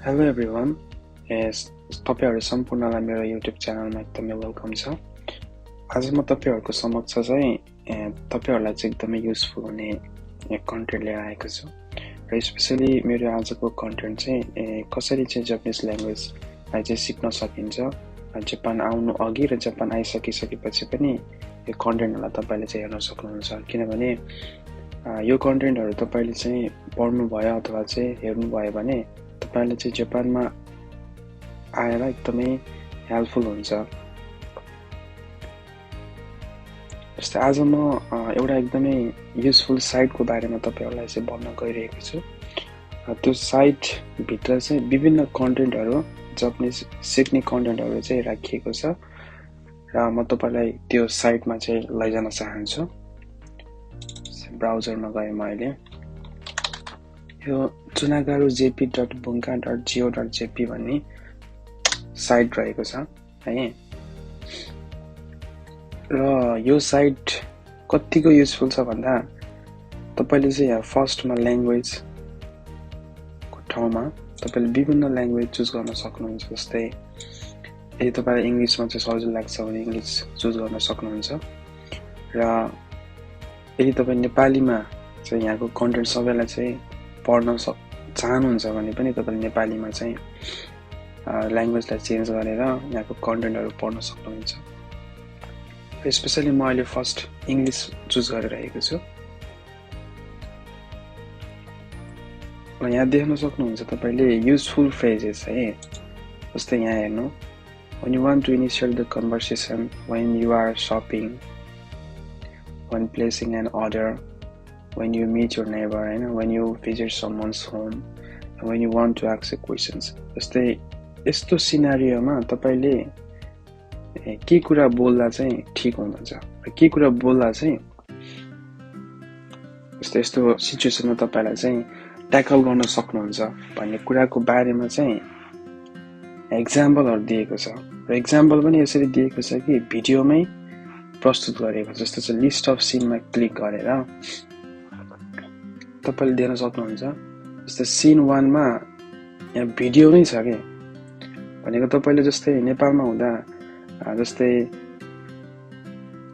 Hello everyone तपाईहरु सम्पूर्णलाई मेरो YouTube च्यानलमा एकदमै वेलकम छ। आज म तपाईहरुको समक्ष चाहिँ तपाईहरुलाई चाहिँ एकदमै युजफुल हुने कन्टेन्ट लिएर आएको छु र स्पेशली मेरो आजको कन्टेन्ट चाहिँ कसरी चाहिँ जापानिज ल्याङ्ग्वेजलाई चाहिँ सिक्न सकिन्छ जापान आउनु अघि र जापान आइसकिसकेपछि पनि यो कन्टेन्टहरुलाई तपाईले चाहिँ हेर्न सक्नुहुन्छ। किनभने यो कन्टेन्टहरु तपाईले चाहिँ पढ्नु भयो अथवा चाहिँ हेर्नु भयो भने तपाईले चाहिँ जापानमा आएर एकदमै हेल्पफुल हुन्छ। जस्तै आज म एउटा एकदमै युजफुल साइटको बारेमा तपाईहरुलाई चाहिँ भन्न गइरहेको छु। त्यो साइट भित्र चाहिँ विभिन्न कन्टेन्टहरु जापानिज सिक्ने कन्टेन्टहरु चाहिँ राखिएको छ र म तपाईलाई त्यो साइटमा चाहिँ लैजान चाहन्छु। ब्राउजरमा गए म अहिले यो tsunagaru.jp.bunka.go.jp भन्ने साइट रहेको छ है। र यो साइट कतिको युजफुल छ भन्दा तपाईले चाहिँ यहाँ फर्स्टमा ल्याङ्ग्वेज को ठाउँमा तपाईले विभिन्न ल्याङ्ग्वेज चुज गर्न सक्नुहुन्छ। जस्तै यदि तपाईलाई इंग्लिशमा चाहिँ सजिलो लाग्छ भने इंग्लिश चुज गर्न सक्नुहुन्छ र यदि तपाई नेपालीमा चाहिँ यहाँको कन्टेन्ट सबैलाई चाहिँ पढ्न चाहनुहुन्छ भने पनि तपाईले नेपालीमा चाहिँ ल्याङ्ग्वेजलाई चेन्ज गरेर यहाँको कन्टेन्टहरु पढ्न सक्नुहुन्छ। स्पेशली म अहिले फर्स्ट इंग्लिश चुज गरिरहेको छु र यहाँ देख्न सक्नुहुन्छ तपाईले युजफुल फ्रेजेस है। जस्तै यहाँ हेर्नु when you want to initiate the conversation, when you are shopping, when placing an order, when you meet your neighbor, when you visit someone's home, and when you want to ask questions. जस्तै यस्तो सिनारियोमा तपाईले के कुरा बोल्दा चाहिँ ठीक हुन्छ र के कुरा बोल्दा चाहिँ यस्तो सिचुएसनमा तपाईलाई चाहिँ ट्याकल गर्न सक्नुहुन्छ भन्ने कुराको बारेमा चाहिँ एक्जाम्पलहरु दिएको छ र एक्जाम्पल पनि यसरी दिएको छ कि भिडियोमै प्रस्तुत गरेको। जस्तो चाहिँ लिस्ट अफ सीनमा क्लिक गरेर तपाईले देख्न सक्नुहुन्छ। जस्तै सीन 1 मा यहाँ भिडियो नै छ के भनेको तपाईले जस्तै नेपालमा हुँदा जस्तै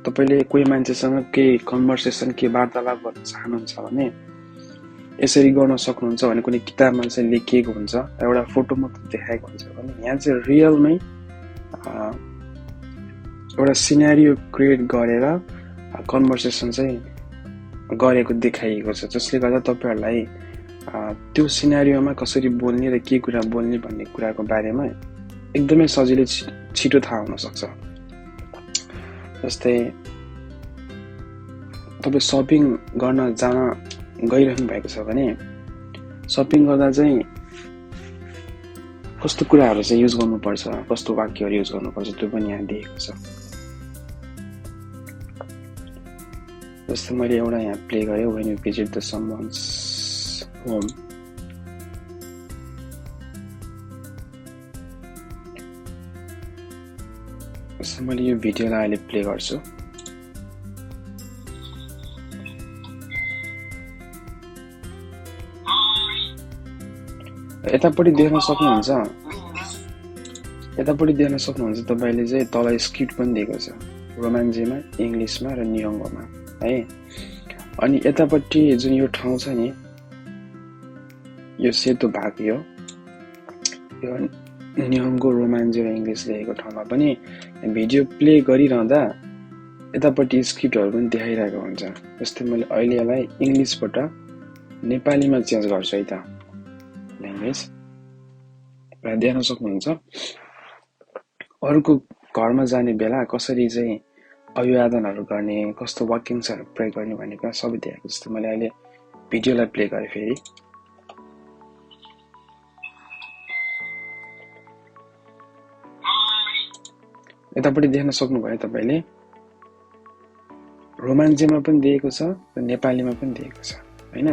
तपाईले कोही मान्छेसँग के कन्भर्सेसन के वार्तालाप गर्न चाहनुहुन्छ भने यसरी गर्न सक्नुहुन्छ। भने कुनै किताबमा चाहिँ लेखिएको हुन्छ एउटा फोटो मात्र देखाएको हुन्छ भने यहाँ चाहिँ रियलमै एउटा सिनारियो क्रिएट गरेर कन्भर्सेसन चाहिँ गरेको देखाइएको छ, जसले गर्दा तपाईहरुलाई त्यो सिनारियोमा कसरी बोल्ने र के कुरा बोल्ने भन्ने कुराको बारेमा एकदमै सजिलै छिटो थाहा हुन सक्छ। जस्तै तपाई शपिङ गर्न जान गइरहनु भएको छ भने शपिङ गर्दा चाहिँ कस्तो कुराहरु चाहिँ युज गर्नुपर्छ, कस्तो वाक्यहरु युज गर्नुपर्छ त्यो पनि यहाँ दिएको छ। जस्तै मैले एउटा यहाँ प्ले गरे when you visit the someone's home, जस्तै मैले यो भिडियोलाई अहिले प्ले गर्छु। यतापट्टि देख्न सक्नुहुन्छ तपाईले चाहिँ तल स्क्रिप्ट पनि दिएको छ रोमान्जीमा, इंग्लिशमा र नियोङ्गोमा है। अनि यतापट्टि जुन यो ठाउँ छ नि यो सेतो भाग यो नियोङ्गो, रोमान्जी र इंग्लिश लेखेको ठाउँमा पनि भिडियो प्ले गरिरहँदा यतापट्टि स्क्रिप्टहरु पनि देखाइरहेको हुन्छ। जस्तै मैले अहिले यसलाई इंग्लिशबाट नेपालीमा चेन्ज गर्छु है त ल्याङ्ग्वेज र देख्न सक्नुहुन्छ। अरूको घरमा जाने बेला कसरी चाहिँ अभिवादनहरु गर्ने, कस्तो वाक्यांशहरु प्रयोग गर्ने भन्ने कुरा सबै देखाएको। जस्तो मैले अहिले भिडियोलाई प्ले गरे फेरि यतापट्टि देख्न सक्नुभयो तपाईले रोमान्जीमा पनि दिएको छ र नेपालीमा पनि दिएको छ हैन,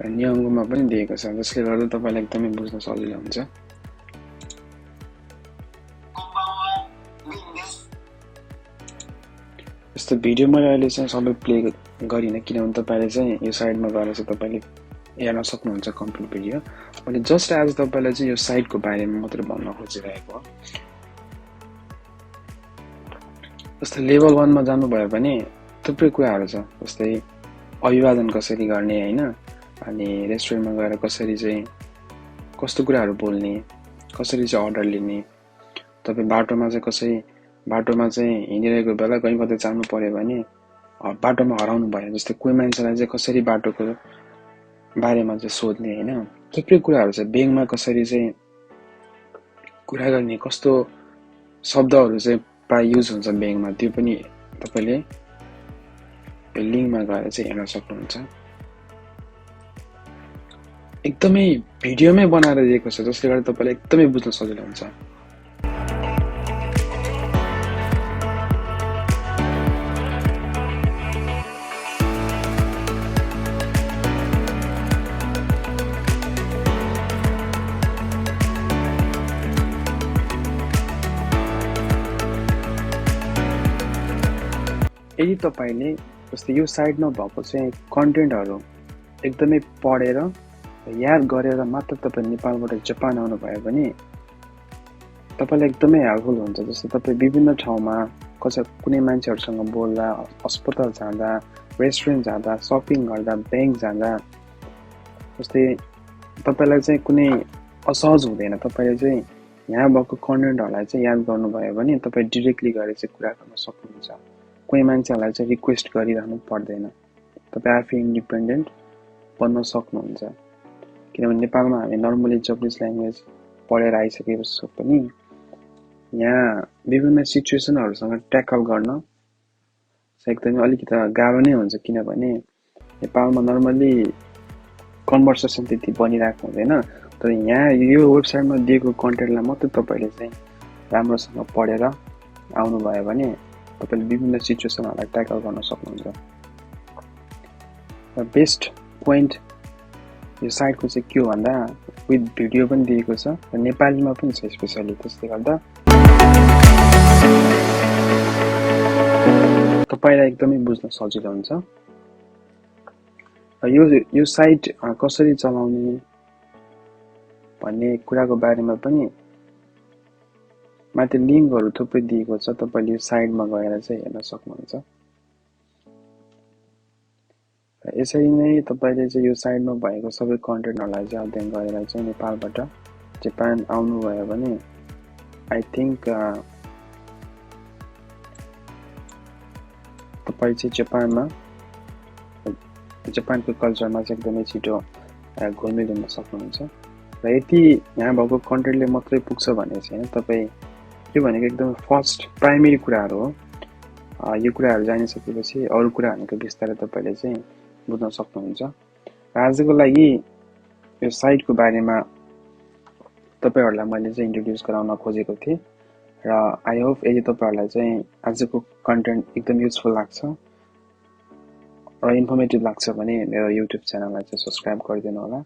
र नियोङ्गोमा पनि दिएको छ, जसले गर्दा तपाईलाई एकदमै बुझ्न सजिलो हुन्छ। यस्तो भिडियो मैले अहिले चाहिँ सबै प्ले गरिन किनभने तपाईले चाहिँ यो साइडमा गएर चाहिँ तपाईले हेर्न सक्नुहुन्छ कम्प्लिट भिडियो। मैले जस्ट आज तपाईलाई चाहिँ यो साइटको बारेमा मात्र भन्न खोजिरहेको हो। जस्तै लेभल 1 मा जानुभयो भने थुप्रै कुराहरू छ, जस्तै अभिवादन कसरी गर्ने हैन, अनि रेस्टुरेन्टमा गएर कसरी चाहिँ कस्तो कुराहरू बोल्ने, कसरी चाहिँ अर्डर लिने, तपाईँ बाटोमा चाहिँ हिँडिरहेको बेला कहीँ कतै जानु पर्यो भने बाटोमा हराउनु भयो, जस्तै कोही मान्छेलाई चाहिँ कसरी बाटोको बारेमा चाहिँ सोध्ने हैन, थुप्रै कुराहरू छ। ब्याङ्कमा कसरी चाहिँ कुरा गर्ने, कस्तो शब्दहरू चाहिँ प्राय युज हुन्छ ब्याङ्कमा, त्यो पनि तपाईले यो लिङ्कमा गएर चाहिँ हेर्न सक्नुहुन्छ। एकदमै भिडियोमै बनाएर दिएको छ, जसले गर्दा तपाईलाई एकदमै बुझ्न सजिलो हुन्छ। यदि तपाईले जस्तै यो साइटमा भएको चाहिँ कन्टेन्टहरू एकदमै पढेर याद गरेर मात्र तपाईँ नेपालबाट जापान आउनु भयो भने तपाईलाई एकदमै हेल्पफुल हुन्छ। जस्तै तपाईँ विभिन्न ठाउँमा कुनै मान्छेहरूसँग बोल्दा, अस्पताल जाँदा, रेस्टुरेन्ट जाँदा, सपिङ गर्दा, ब्याङ्क जाँदा, जस्तै तपाईलाई चाहिँ कुनै असहज हुँदैन। तपाईले चाहिँ यहाँ भएको कन्टेन्टहरूलाई चाहिँ याद गर्नुभयो भने तपाईँ डिरेक्टली गएर चाहिँ कुरा गर्न सक्नुहुन्छ। कोही मान्छेलाई चाहिँ रिक्वेस्ट गरिरहनु पर्दैन, तपाईँ आफै इन्डिपेन्डेन्ट बन्न सक्नुहुन्छ। किनभने नेपालमा हामी नर्मली जापानिज ल्याङ्ग्वेज पढेर आइसकेपछि पनि यहाँ विभिन्न सिचुएसनहरूसँग ट्याकल गर्न एकदमै अलिकति गाह्रो नै हुन्छ, किनभने नेपालमा नर्मली कन्भर्सेसन त्यति बनिरहेको हुँदैन। तर यहाँ यो वेबसाइटमा दिएको कन्टेन्टलाई मात्रै तपाईँले चाहिँ राम्रोसँग पढेर आउनुभयो भने तपाईले विभिन्न सिचुएसनहरूलाई ट्याकल गर्न सक्नुहुन्छ। बेस्ट पोइन्ट यो साइटको चाहिँ के हो भन्दा विथ भिडियो पनि दिएको छ र नेपालीमा पनि छ स्पेसली, त्यसले गर्दा तपाईलाई एकदमै बुझ्न सजिलो हुन्छ। यो साइट कसरी चलाउने भन्ने कुराको बारेमा पनि माथि लिङ्कहरू थुप्रै दिएको छ, तपाईले यो साइटमा गएर चाहिँ हेर्न सक्नुहुन्छ। यसरी नै तपाईले चाहिँ यो साइटमा भएको सबै कन्टेन्टहरूलाई चाहिँ अध्ययन गरेर चाहिँ नेपालबाट जापान आउनुभयो भने आई थिङ्क तपाईँ चाहिँ जापानको कल्चरमा चाहिँ एकदमै छिटो घुलमिल हुन सक्नुहुन्छ। र यति यहाँ भएको कन्टेन्टले मात्रै पुग्छ भन्ने छैन, तपाईँ यो भनेको एकदम फर्स्ट प्राइमेरी कुराहरू हो। यो कुराहरू जानिसकेपछि अरू कुरा भनेको बिस्तारै तपाईँले चाहिँ बुझ्न सक्नुहुन्छ। र आजको लागि यो साइटको बारेमा तपाईहरूलाई मैले चाहिँ इन्ट्रोड्युस गराउन खोजेको थिएँ र आई होप यदि तपाईहरूलाई चाहिँ आजको कन्टेन्ट एकदम युजफुल लाग्छ र इन्फर्मेटिभ लाग्छ भने मेरो युट्युब च्यानललाई चाहिँ सब्सक्राइब गरिदिनु होला।